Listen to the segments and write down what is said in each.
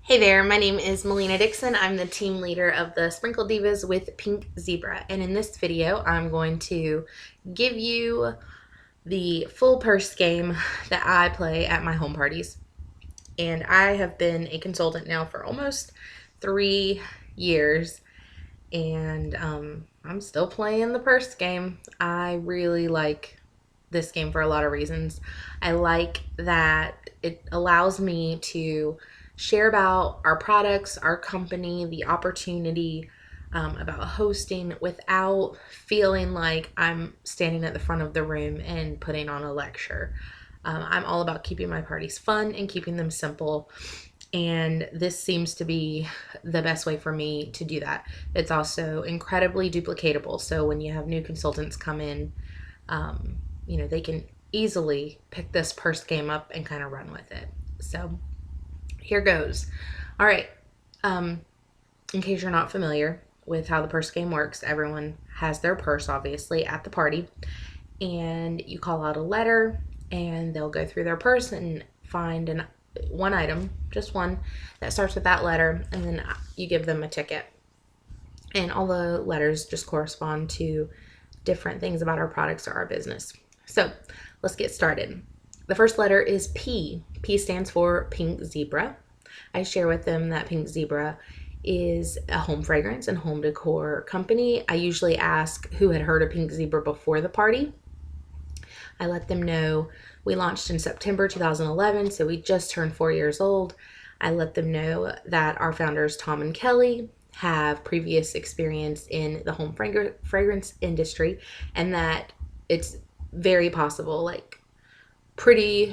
Hey there, my name is Melina Dixon. I'm the team leader of the Sprinkle Divas with Pink Zebra. And in this video, I'm going to give you the full purse game that I play at my home parties. And I have been a consultant now for almost 3 years. And I'm still playing the purse game. I really like this game for a lot of reasons. I like that it allows me to share about our products, our company, the opportunity about hosting without feeling like I'm standing at the front of the room and putting on a lecture. I'm all about keeping my parties fun and keeping them simple. And this seems to be the best way for me to do that. It's also incredibly duplicatable. So when you have new consultants come in, they can easily pick this purse game up and kind of run with it. So here goes. All right. Um, in case you're not familiar with how the purse game works, everyone has their purse, obviously, at the party. And you call out a letter, and they'll go through their purse and find one item, just one, that starts with that letter, and then you give them a ticket. And all the letters just correspond to different things about our products or our business. So let's get started. The first letter is P. P stands for Pink Zebra. I share with them that Pink Zebra is a home fragrance and home decor company. I usually ask who had heard of Pink Zebra before the party. I let them know we launched in September 2011, so we just turned 4 years old. I let them know that our founders, Tom and Kelly, have previous experience in the home fragrance industry, and that it's very possible, like pretty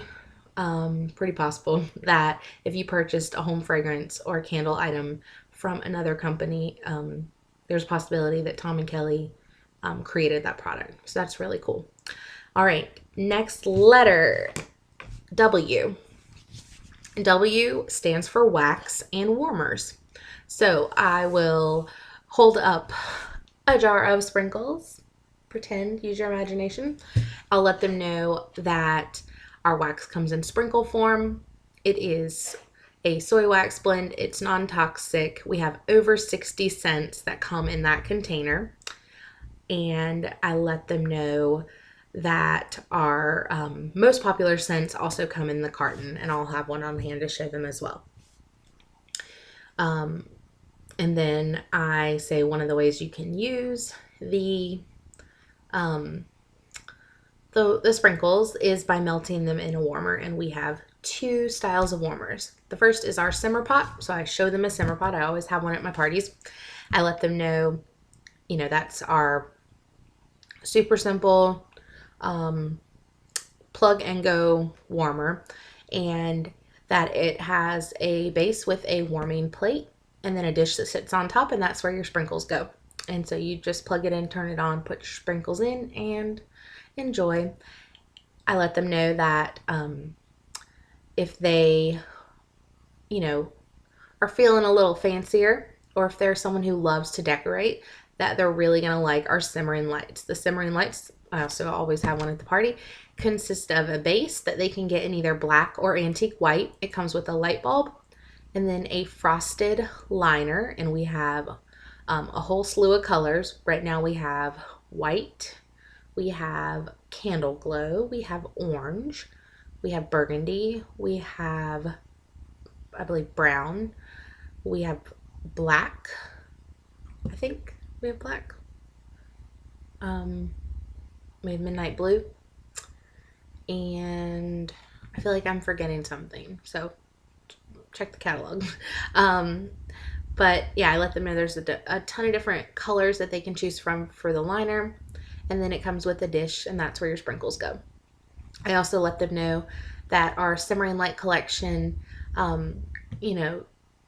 possible, that if you purchased a home fragrance or a candle item from another company, there's a possibility that Tom and Kelly created that product. So that's really cool. All right, next letter, W. W stands for wax and warmers. So I will hold up a jar of sprinkles. Pretend, use your imagination. I'll let them know that our wax comes in sprinkle form. It is a soy wax blend. It's non-toxic. We have over 60 scents that come in that container. And I let them know that our most popular scents also come in the carton, and I'll have one on hand to show them as well. And then I say one of the ways you can use the sprinkles is by melting them in a warmer, and we have two styles of warmers. The first is our simmer pot, so I show them a simmer pot. I always have one at my parties. I let them know, that's our super simple plug and go warmer, and that it has a base with a warming plate and then a dish that sits on top, and that's where your sprinkles go. And so you just plug it in, turn it on, put your sprinkles in, and enjoy. I let them know that if they, are feeling a little fancier, or if they're someone who loves to decorate, that they're really going to like our simmering lights. The simmering lights, I also always have one at the party, consist of a base that they can get in either black or antique white. It comes with a light bulb and then a frosted liner, and we have a whole slew of colors. Right now we have white, we have candle glow, we have orange, we have burgundy, we have, I believe, brown, we have black, I think we have black, we have midnight blue, and I feel like I'm forgetting something, so check the catalog. But yeah, I let them know there's a ton of different colors that they can choose from for the liner, and then it comes with a dish, and that's where your sprinkles go. I also let them know that our Simmering Light collection,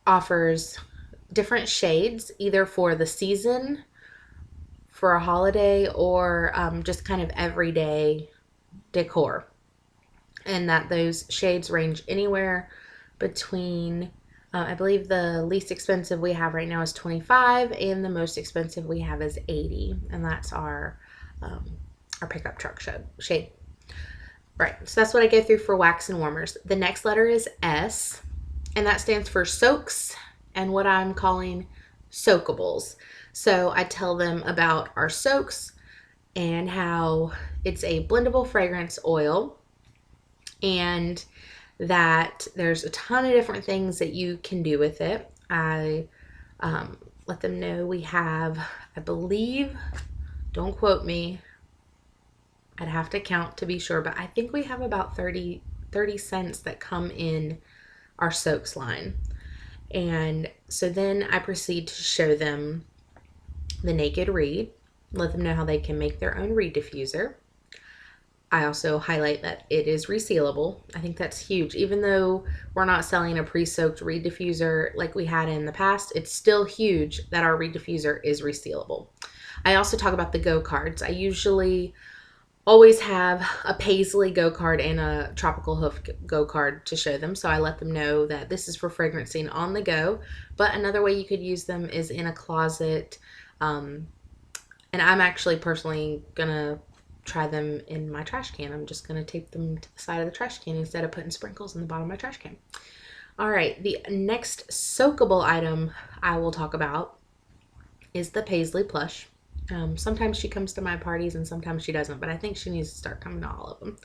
offers different shades, either for the season, for a holiday, or just kind of everyday decor. And that those shades range anywhere between, I believe the least expensive we have right now is 25, and the most expensive we have is 80, and that's our pickup truck shade. Right, so that's what I go through for wax and warmers. The next letter is S. and that stands for soaks and what I'm calling soakables. So I tell them about our soaks and how it's a blendable fragrance oil, and that there's a ton of different things that you can do with it. I let them know we have, I believe, don't quote me, I'd have to count to be sure, but I think we have about 30 scents that come in our soaks line. And so then I proceed to show them the Naked Reed, let them know how they can make their own reed diffuser. I also highlight that it is resealable. I think that's huge. Even though we're not selling a pre-soaked reed diffuser like we had in the past, it's still huge that our reed diffuser is resealable. I also talk about the Go cards. I usually always have a Paisley Go card and a Tropical Hoof Go card to show them. So I let them know that this is for fragrancing on the go. But another way you could use them is in a closet. And I'm actually personally going to try them in my trash can. I'm just going to tape them to the side of the trash can instead of putting sprinkles in the bottom of my trash can. All right, the next soakable item I will talk about is the Paisley Plush. Sometimes she comes to my parties and sometimes she doesn't, but I think she needs to start coming to all of them.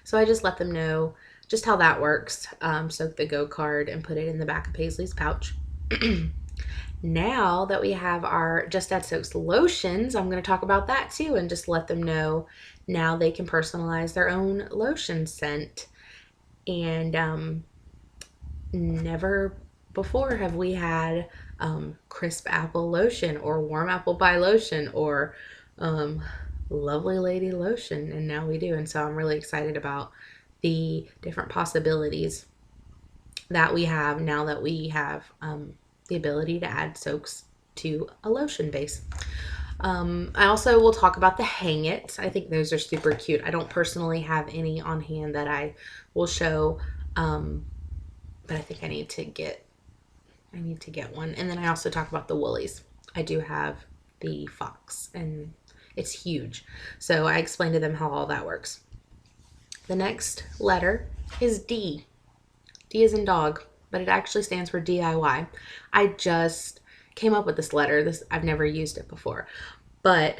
So I just let them know just how that works. Soak the Go card and put it in the back of Paisley's pouch. Now that we have our Just Add Soaks lotions, I'm going to talk about that too and just let them know now they can personalize their own lotion scent. And never before have we had crisp apple lotion or warm apple pie lotion or lovely lady lotion, and now we do. And so I'm really excited about the different possibilities that we have now that we have the ability to add soaks to a lotion base. I also will talk about the Hang It. I think those are super cute. I don't personally have any on hand that I will show, but I think I need to get one. And then I also talk about the Woolies. I do have the Fox, and it's huge. So I explained to them how all that works. The next letter is D. D is in dog, but it actually stands for DIY. I just came up with this letter. I've never used it before. But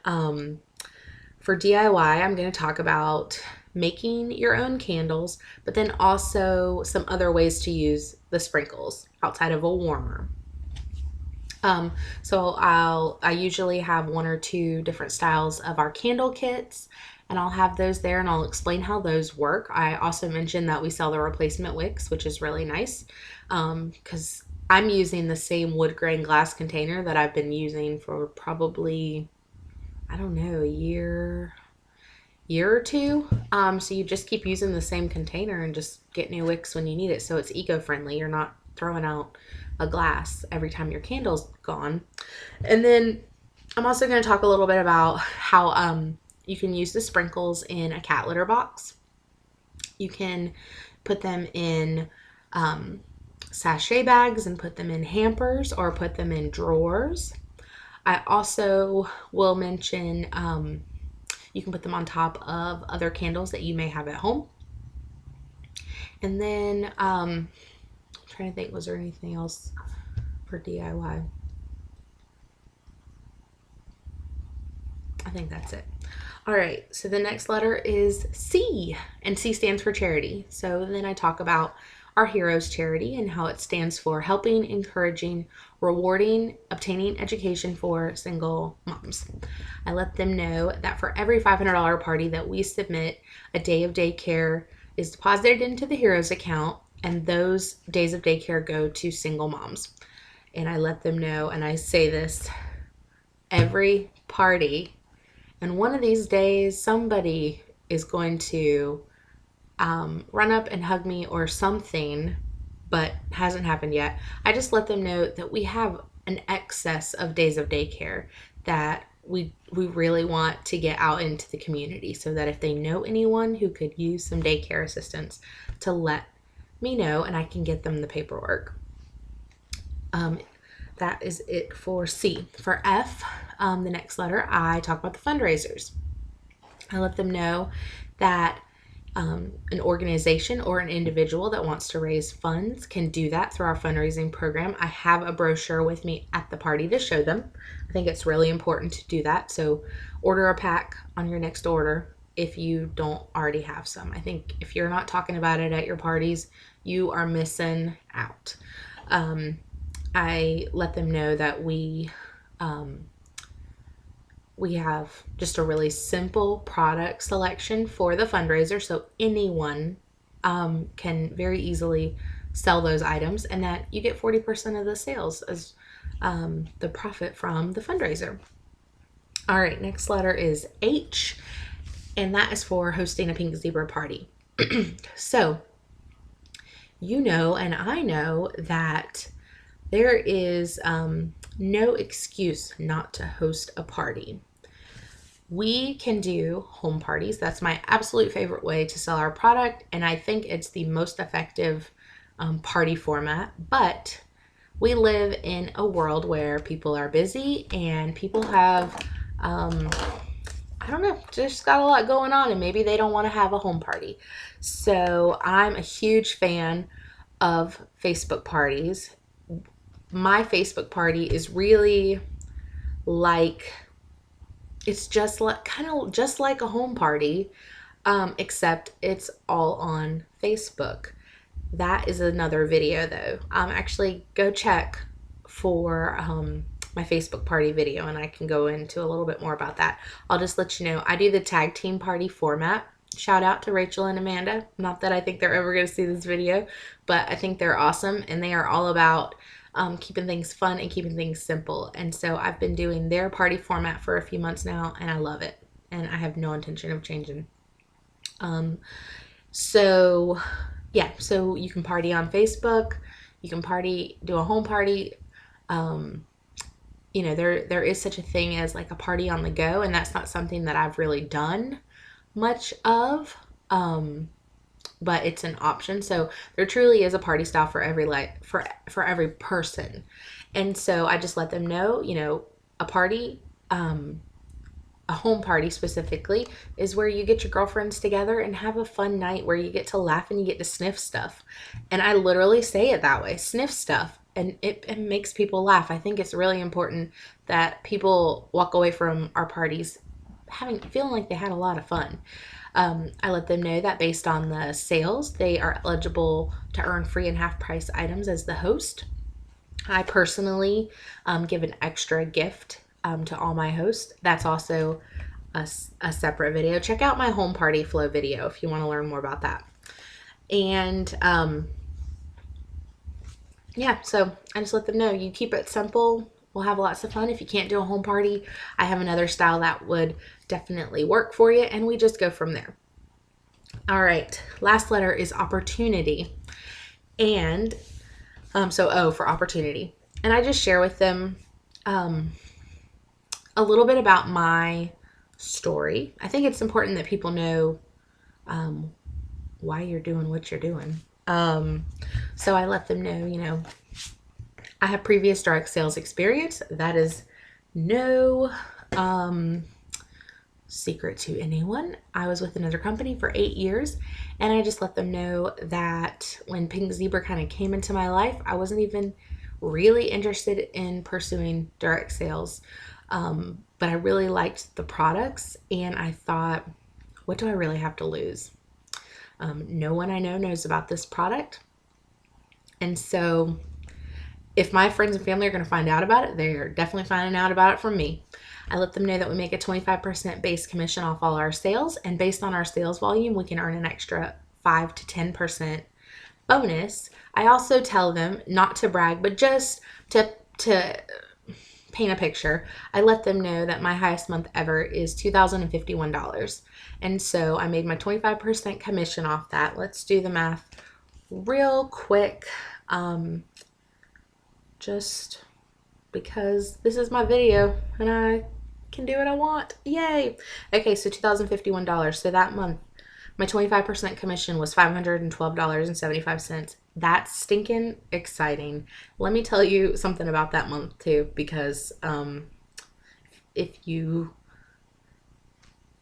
for DIY, I'm going to talk about making your own candles, but then also some other ways to use the sprinkles outside of a warmer. So I usually have one or two different styles of our candle kits, and I'll have those there and I'll explain how those work. I also mentioned that we sell the replacement wicks, which is really nice because I'm using the same wood grain glass container that I've been using for probably, I don't know, a year or two. So you just keep using the same container and just get new wicks when you need it. So it's eco-friendly. You're not throwing out a glass every time your candle's gone. And then I'm also going to talk a little bit about how you can use the sprinkles in a cat litter box. You can put them in sachet bags and put them in hampers or put them in drawers. I also will mention you can put them on top of other candles that you may have at home. And then I'm trying to think, was there anything else for DIY? I think that's it. All right, so the next letter is C, and C stands for charity. So then I talk about our Heroes Charity and how it stands for helping, encouraging, rewarding, obtaining education for single moms. I let them know that for every $500 party that we submit, a day of daycare is deposited into the Heroes account, and those days of daycare go to single moms. And I let them know, and I say this every party, and one of these days somebody is going to run up and hug me or something, but hasn't happened yet. I just let them know that we have an excess of days of daycare that we really want to get out into the community, so that if they know anyone who could use some daycare assistance, to let me know and I can get them the paperwork. That is it for C. For F, the next letter, I talk about the fundraisers. I let them know that An organization or an individual that wants to raise funds can do that through our fundraising program. I have a brochure with me at the party to show them. I think it's really important to do that. So order a pack on your next order if you don't already have some. I think if you're not talking about it at your parties, you are missing out. I let them know that we have just a really simple product selection for the fundraiser, so anyone can very easily sell those items, and that you get 40% of the sales as the profit from the fundraiser. All right, next letter is H, and that is for hosting a Pink Zebra party. So, you know, and I know that there is no excuse not to host a party. We can do home parties. That's my absolute favorite way to sell our product, and I think it's the most effective party format. But we live in a world where people are busy and people have, I don't know, just got a lot going on, and maybe they don't want to have a home party. So I'm a huge fan of Facebook parties. My Facebook party is really like, it's just like kind of just like a home party, except it's all on Facebook. That is another video though. Actually, go check for my Facebook party video, and I can go into a little bit more about that. I'll just let you know I do the tag team party format. Shout out to Rachel and Amanda. Not that I think they're ever going to see this video, but I think they're awesome, and they are all about keeping things fun and keeping things simple. And so I've been doing their party format for a few months now, and I love it, and I have no intention of changing. So yeah, so you can party on Facebook, you can do a home party. You know, there is such a thing as like a party on the go, and that's not something that I've really done much of. But it's an option. So there truly is a party style for for every person. And so I just let them know, you know, a party, a home party specifically, is where you get your girlfriends together and have a fun night where you get to laugh and you get to sniff stuff. And I literally say it that way, sniff stuff. And it makes people laugh. I think it's really important that people walk away from our parties feeling like they had a lot of fun. I let them know that based on the sales, they are eligible to earn free and half price items as the host. I personally give an extra gift to all my hosts. That's also a separate video. Check out my home party flow video if you want to learn more about that. And yeah, so I just let them know you keep it simple. We'll have lots of fun. If you can't do a home party, I have another style that would definitely work for you, and we just go from there. All right, last letter is opportunity. And so O for opportunity. And I just share with them a little bit about my story. I think it's important that people know why you're doing what you're doing. So I let them know, you know, I have previous direct sales experience. That is no secret to anyone. I was with another company for 8 years, and I just let them know that when Pink Zebra kind of came into my life, I wasn't even really interested in pursuing direct sales. But I really liked the products, and I thought, what do I really have to lose? No one I know knows about this product. And so if my friends and family are going to find out about it, they're definitely finding out about it from me. I let them know that we make a 25% base commission off all our sales, and based on our sales volume, we can earn an extra 5 to 10% bonus. I also tell them not to brag, but just to paint a picture. I let them know that my highest month ever is $2,051. And so I made my 25% commission off that. Let's do the math real quick. Just because this is my video and I can do what I want. Yay. Okay, so $2,051. So that month, my 25% commission was $512.75. That's stinking exciting. Let me tell you something about that month too, because if you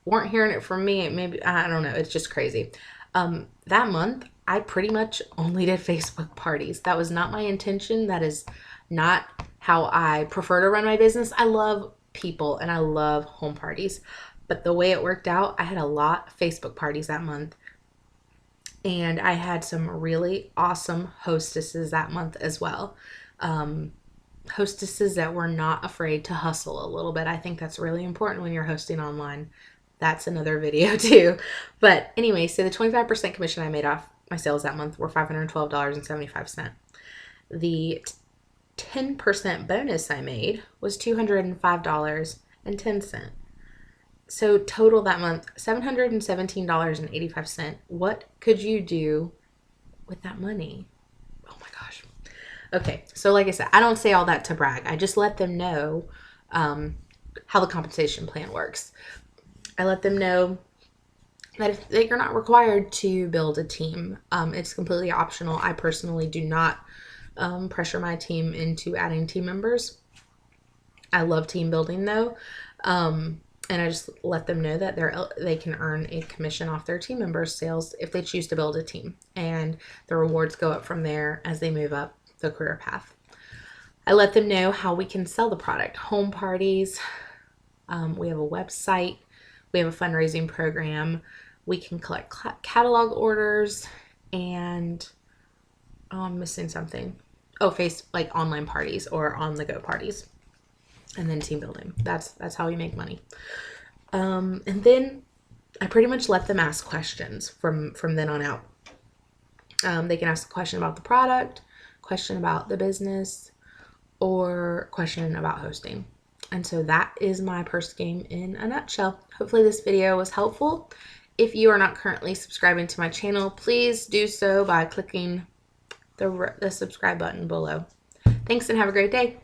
weren't hearing it from me, maybe, I don't know, it's just crazy. That month, I pretty much only did Facebook parties. That was not my intention. That is not how I prefer to run my business. I love people and I love home parties. But the way it worked out, I had a lot of Facebook parties that month. And I had some really awesome hostesses that month as well. Hostesses that were not afraid to hustle a little bit. I think that's really important when you're hosting online. That's another video too. But anyway, so the 25% commission I made off my sales that month were $512.75. The 10% bonus I made was $205.10. So total that month, $717.85. What could you do with that money? Oh my gosh. Okay, so like I said, I don't say all that to brag. I just let them know how the compensation plan works. I let them know that if you're not required to build a team, it's completely optional. I personally do not pressure my team into adding team members. I love team building though. And I just let them know that they can earn a commission off their team members' sales if they choose to build a team. And the rewards go up from there as they move up the career path. I let them know how we can sell the product. Home parties. We have a website. We have a fundraising program. We can collect catalog orders. And I'm missing something. Oh, like online parties or on the go parties. And then team building. That's how we make money. And then I pretty much let them ask questions from then on out. They can ask a question about the product, question about the business, or question about hosting. And so that is my purse game in a nutshell. Hopefully this video was helpful. If you are not currently subscribing to my channel, please do so by clicking the subscribe button below. Thanks and have a great day.